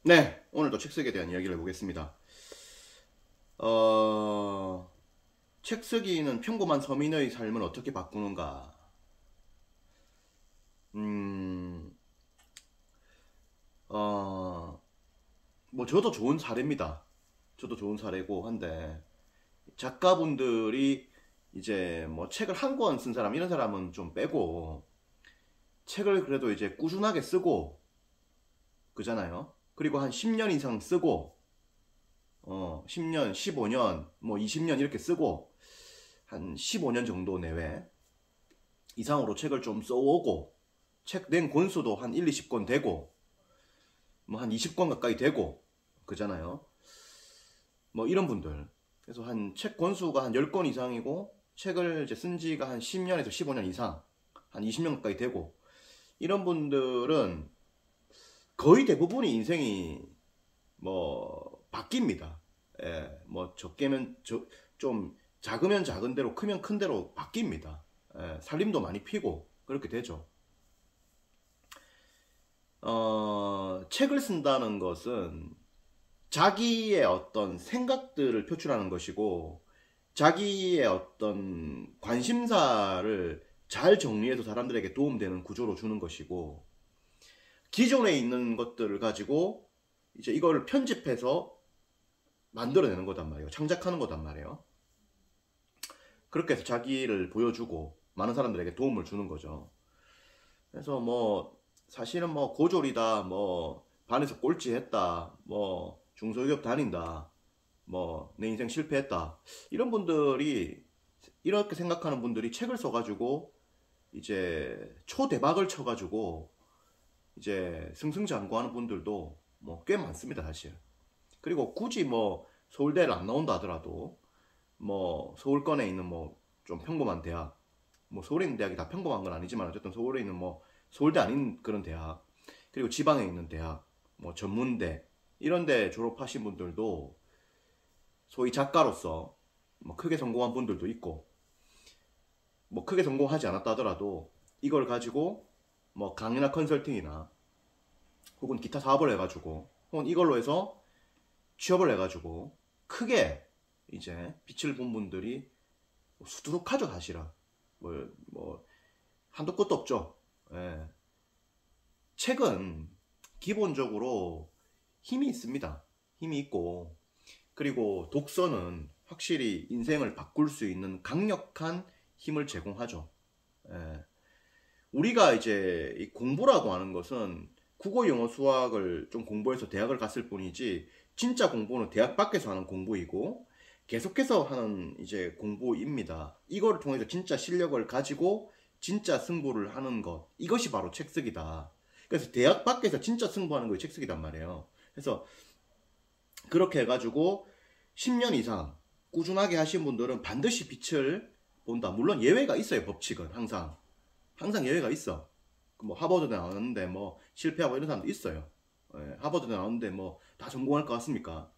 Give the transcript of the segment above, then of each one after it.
네, 오늘도 책쓰기에 대한 이야기를 해보겠습니다. 책쓰기는 평범한 서민의 삶을 어떻게 바꾸는가? 음, 어, 뭐 저도 좋은 사례입니다. 저도 좋은 사례고 한데 작가분들이 이제 뭐 책을 한 권 쓴 사람 이런 사람은 좀 빼고 책을 그래도 이제 꾸준하게 쓰고 그잖아요. 그리고 한 10년 이상 쓰고 10년, 15년, 뭐 20년 이렇게 쓰고 한 15년 정도 내외 이상으로 책을 좀 써오고 책 낸 권수도 한 1, 20권 되고 뭐 한 20권 가까이 되고 그잖아요. 뭐 이런 분들 그래서 한 책 권수가 한 10권 이상이고 책을 이제 쓴 지가 한 10년에서 15년 이상 한 20년 가까이 되고 이런 분들은 거의 대부분이 인생이 뭐 바뀝니다. 예, 뭐 적게면 좀 작으면 작은 대로 크면 큰 대로 바뀝니다. 예, 살림도 많이 피고 그렇게 되죠. 책을 쓴다는 것은 자기의 어떤 생각들을 표출하는 것이고 자기의 어떤 관심사를 잘 정리해서 사람들에게 도움되는 구조로 주는 것이고 기존에 있는 것들을 가지고 이제 이거를 편집해서 만들어내는 거단 말이에요. 창작하는 거단 말이에요. 그렇게 해서 자기를 보여주고 많은 사람들에게 도움을 주는 거죠. 그래서 뭐 사실은 뭐 고졸이다, 뭐 반에서 꼴찌했다, 뭐 중소기업 다닌다, 뭐 내 인생 실패했다 이런 분들이 이렇게 생각하는 분들이 책을 써가지고 이제 초대박을 쳐가지고 이제 승승장구하는 분들도 뭐 꽤 많습니다 사실. 그리고 굳이 뭐 서울대를 안 나온다 하더라도 뭐 서울권에 있는 뭐 좀 평범한 대학, 뭐 서울에 있는 대학이 다 평범한 건 아니지만 어쨌든 서울에 있는 뭐 서울대 아닌 그런 대학, 그리고 지방에 있는 대학, 뭐 전문대 이런 데 졸업하신 분들도 소위 작가로서 뭐 크게 성공한 분들도 있고 뭐 크게 성공하지 않았다 하더라도 이걸 가지고 뭐 강의나 컨설팅이나 혹은 기타 사업을 해가지고 혹은 이걸로 해서 취업을 해가지고 크게 이제 빛을 본 분들이 수두룩하죠 사실은. 뭐 한도 끝도 없죠. 예. 책은 기본적으로 힘이 있습니다. 힘이 있고 그리고 독서는 확실히 인생을 바꿀 수 있는 강력한 힘을 제공하죠. 예. 우리가 이제 이 공부라고 하는 것은 국어, 영어, 수학을 좀 공부해서 대학을 갔을 뿐이지 진짜 공부는 대학 밖에서 하는 공부이고 계속해서 하는 이제 공부입니다. 이거를 통해서 진짜 실력을 가지고 진짜 승부를 하는 것, 이것이 바로 책쓰기다. 그래서 대학 밖에서 진짜 승부하는 것이 책쓰기단 말이에요. 그래서 그렇게 해가지고 10년 이상 꾸준하게 하신 분들은 반드시 빛을 본다. 물론 예외가 있어요. 법칙은 항상 예외가 있어. 뭐 하버드대 나왔는데 뭐 실패하고 이런 사람도 있어요. 예, 하버드대 나왔는데 뭐 다 성공할 것 같습니까?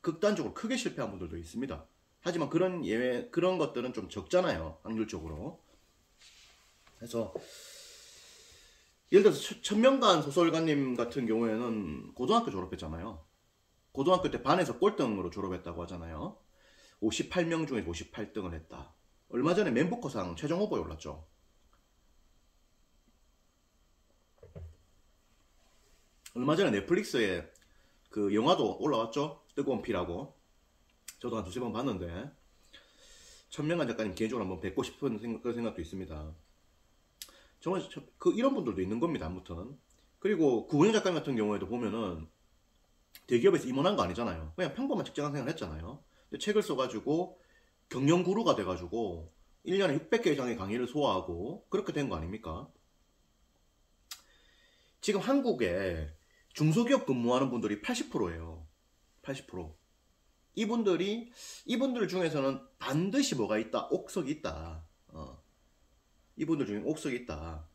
극단적으로 크게 실패한 분들도 있습니다. 하지만 그런 예외, 그런 것들은 좀 적잖아요. 확률적으로. 그래서 예를 들어서 천명관 소설가님 같은 경우에는 고등학교 졸업했잖아요. 고등학교 때 반에서 꼴등으로 졸업했다고 하잖아요. 58명 중에 58등을 했다. 얼마 전에 맨부커상 최종 후보에 올랐죠. 얼마 전에 넷플릭스에 그 영화도 올라왔죠. 뜨거운 피라고. 저도 한 두세 번 봤는데 천명관 작가님 개인적으로 한번 뵙고 싶은 그런 생각도 있습니다. 정말 이런 분들도 있는 겁니다. 아무튼. 그리고 구은영 작가님 같은 경우에도 보면은 대기업에서 임원한 거 아니잖아요. 그냥 평범한 직장 생활을 했잖아요. 책을 써가지고 경영구루가 돼가지고 1년에 600개 이상의 강의를 소화하고 그렇게 된 거 아닙니까? 지금 한국에 중소기업 근무하는 분들이 80%예요. 80%. 이분들 중에서는 반드시 뭐가 있다? 옥석이 있다. 이분들 중에 옥석이 있다.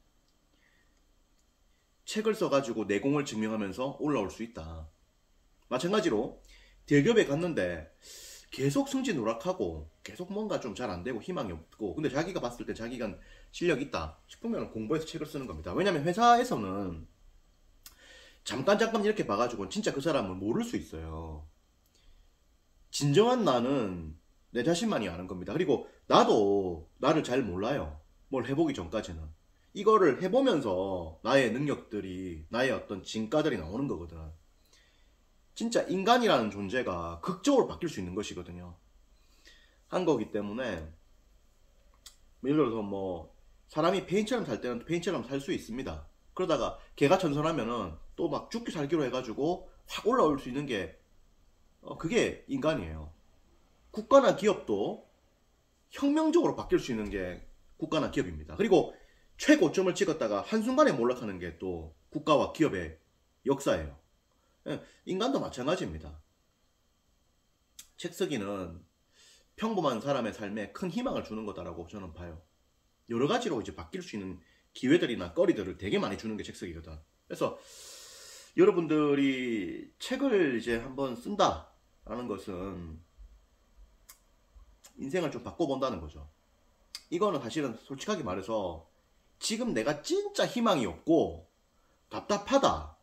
책을 써가지고 내공을 증명하면서 올라올 수 있다. 마찬가지로 대기업에 갔는데 계속 승진누락하고 계속 뭔가 좀 잘 안되고 희망이 없고 근데 자기가 봤을 때 자기가 실력이 있다 싶으면 공부해서 책을 쓰는 겁니다. 왜냐면 회사에서는 잠깐 이렇게 봐가지고 진짜 그 사람을 모를 수 있어요. 진정한 나는 내 자신만이 아는 겁니다. 그리고 나도 나를 잘 몰라요. 뭘 해보기 전까지는. 이거를 해보면서 나의 능력들이, 나의 어떤 진가들이 나오는 거거든. 진짜 인간이라는 존재가 극적으로 바뀔 수 있는 것이거든요. 한 거기 때문에 예를 들어서 뭐 사람이 페인처럼 살 때는 페인처럼 살 수 있습니다. 그러다가 개가 전선하면은 또 막 죽기 살기로 해가지고 확 올라올 수 있는 게 그게 인간이에요. 국가나 기업도 혁명적으로 바뀔 수 있는 게 국가나 기업입니다. 그리고 최고점을 찍었다가 한순간에 몰락하는 게 또 국가와 기업의 역사예요. 인간도 마찬가지입니다. 책쓰기는 평범한 사람의 삶에 큰 희망을 주는 거다라고 저는 봐요. 여러 가지로 이제 바뀔 수 있는 기회들이나 거리들을 되게 많이 주는 게 책쓰기거든. 그래서 여러분들이 책을 이제 한번 쓴다라는 것은 인생을 좀 바꿔본다는 거죠. 이거는 사실은 솔직하게 말해서 지금 내가 진짜 희망이 없고 답답하다.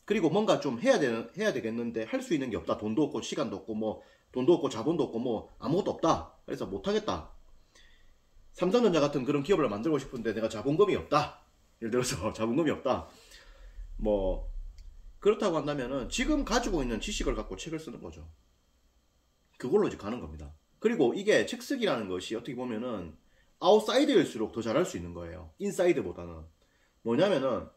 그리고 뭔가 좀 해야 되겠는데 할 수 있는 게 없다. 돈도 없고 시간도 없고 뭐 돈도 없고 자본도 없고 뭐 아무것도 없다. 그래서 못하겠다. 삼성전자 같은 그런 기업을 만들고 싶은데 내가 자본금이 없다. 예를 들어서 자본금이 없다. 뭐 그렇다고 한다면은 지금 가지고 있는 지식을 갖고 책을 쓰는 거죠. 그걸로 이제 가는 겁니다. 그리고 이게 책 쓰기라는 것이 어떻게 보면은 아웃사이드일수록 더 잘할 수 있는 거예요. 인사이드보다는. 뭐냐면은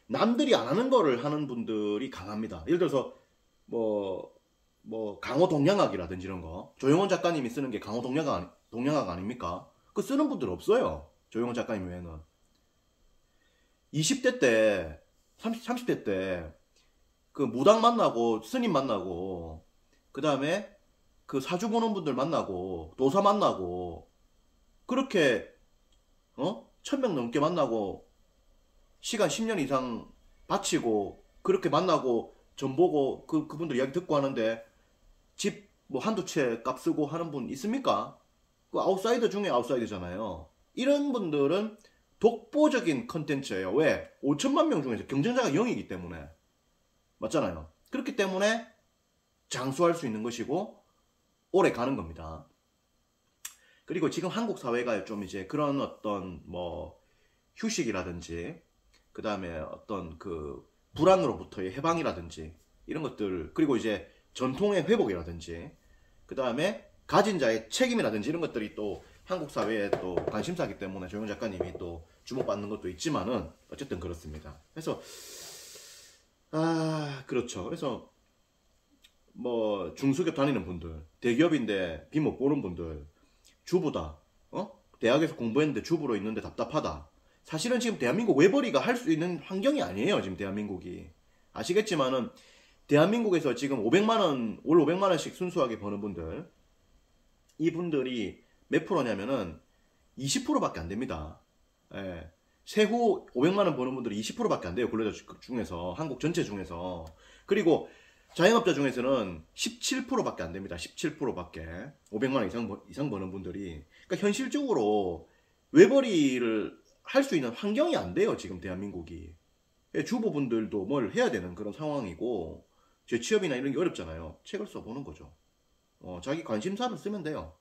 남들이 안 하는 거를 하는 분들이 강합니다. 예를 들어서 뭐 강호 동양학이라든지 이런 거. 조용원 작가님이 쓰는 게 강호 동양학 아닙니까? 그 쓰는 분들 없어요. 조용원 작가님 외에는. 20대 때 30대 때 그 무당 만나고 스님 만나고 그 다음에 그 사주 보는 분들 만나고 도사 만나고 그렇게 1000명 넘게 만나고 시간 10년 이상 바치고 그렇게 만나고 전 보고 그분들 이야기 듣고 하는데 집 뭐 한두 채 값 쓰고 하는 분 있습니까? 그 아웃사이더 중에 아웃사이더잖아요. 이런 분들은 독보적인 컨텐츠예요. 왜? 5천만 명 중에서 경쟁자가 0이기 때문에. 맞잖아요. 그렇기 때문에 장수할 수 있는 것이고 오래 가는 겁니다. 그리고 지금 한국 사회가 좀 이제 그런 어떤 뭐 휴식이라든지 그 다음에 어떤 그 불안으로부터의 해방이라든지 이런 것들, 그리고 이제 전통의 회복이라든지 그 다음에 가진 자의 책임이라든지 이런 것들이 또 한국 사회에 또 관심사이기 때문에 조용 작가님이 또 주목받는 것도 있지만은 어쨌든 그렇습니다. 그래서 그렇죠. 그래서 뭐 중소기업 다니는 분들, 대기업인데 빚 못 보는 분들, 주부다, 대학에서 공부했는데 주부로 있는데 답답하다. 사실은 지금 대한민국 외벌이가 할 수 있는 환경이 아니에요. 지금 대한민국이. 아시겠지만은 대한민국에서 지금 500만원, 월 500만원씩 순수하게 버는 분들, 이분들이 몇 프로냐면은 20%밖에 안 됩니다. 예. 세후 500만원 버는 분들이 20%밖에 안 돼요. 근로자 중에서, 한국 전체 중에서. 그리고 자영업자 중에서는 17%밖에 안 됩니다. 17%밖에. 500만원 이상 버는 분들이. 그러니까 현실적으로 외벌이를 할 수 있는 환경이 안 돼요. 지금 대한민국이. 주부분들도 뭘 해야 되는 그런 상황이고, 제 취업이나 이런 게 어렵잖아요. 책을 써보는 거죠. 자기 관심사를 쓰면 돼요.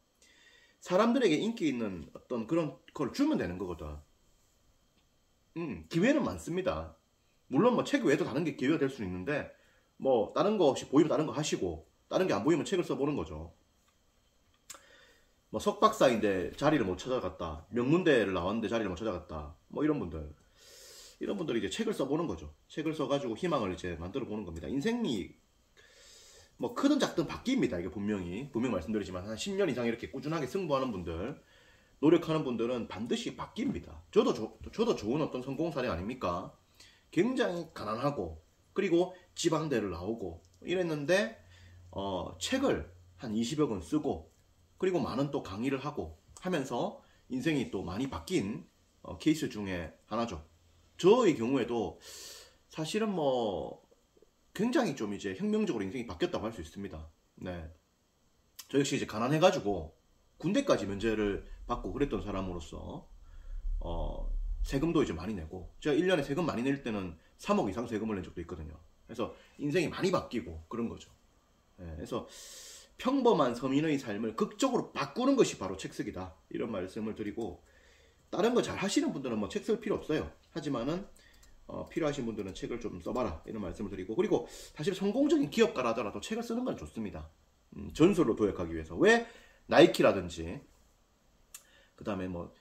사람들에게 인기 있는 어떤 그런 걸 주면 되는 거거든. 기회는 많습니다. 물론 뭐 책 외에도 다른 게 기회가 될 수 있는데, 뭐 다른 거 없이 보이면 다른 거 하시고, 다른 게 안 보이면 책을 써보는 거죠. 뭐 석박사인데 자리를 못 찾아갔다, 명문대를 나왔는데 자리를 못 찾아갔다, 뭐 이런 분들이 이제 책을 써보는 거죠. 책을 써가지고 희망을 이제 만들어 보는 겁니다. 인생이 뭐 크든 작든 바뀝니다. 이게 분명히 말씀드리지만 한 10년 이상 이렇게 꾸준하게 승부하는 분들, 노력하는 분들은 반드시 바뀝니다. 저도 좋은 어떤 성공 사례 아닙니까? 굉장히 가난하고 그리고 지방대를 나오고 이랬는데 책을 한 20여 권 쓰고 그리고 많은 또 강의를 하고 하면서 인생이 또 많이 바뀐 케이스 중에 하나죠. 저의 경우에도 사실은 뭐 굉장히 좀 이제 혁명적으로 인생이 바뀌었다고 할 수 있습니다. 네. 저 역시 이제 가난해가지고 군대까지 면제를 받고 그랬던 사람으로서 세금도 이제 많이 내고, 제가 1년에 세금 많이 낼 때는 3억 이상 세금을 낸 적도 있거든요. 그래서 인생이 많이 바뀌고 그런 거죠. 예, 그래서 평범한 서민의 삶을 극적으로 바꾸는 것이 바로 책 쓰기다, 이런 말씀을 드리고, 다른 거 잘 하시는 분들은 뭐 책 쓸 필요 없어요. 하지만은 필요하신 분들은 책을 좀 써봐라, 이런 말씀을 드리고, 그리고 사실 성공적인 기업가라더라도 책을 쓰는 건 좋습니다. 전설로 도약하기 위해서. 왜 나이키라든지 그 다음에 뭐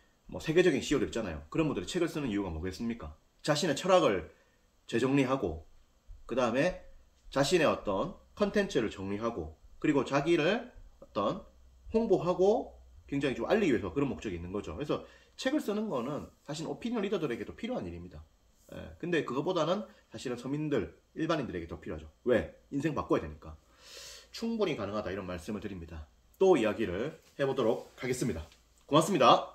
세계적인 CEO들 있잖아요. 그런 분들이 책을 쓰는 이유가 뭐겠습니까? 자신의 철학을 재정리하고, 그 다음에 자신의 어떤 컨텐츠를 정리하고, 그리고 자기를 어떤 홍보하고 굉장히 좀 알리기 위해서 그런 목적이 있는 거죠. 그래서 책을 쓰는 거는 사실 오피니언 리더들에게도 필요한 일입니다. 예, 근데 그거보다는 사실은 서민들, 일반인들에게 더 필요하죠. 왜? 인생 바꿔야 되니까. 충분히 가능하다, 이런 말씀을 드립니다. 또 이야기를 해보도록 하겠습니다. 고맙습니다.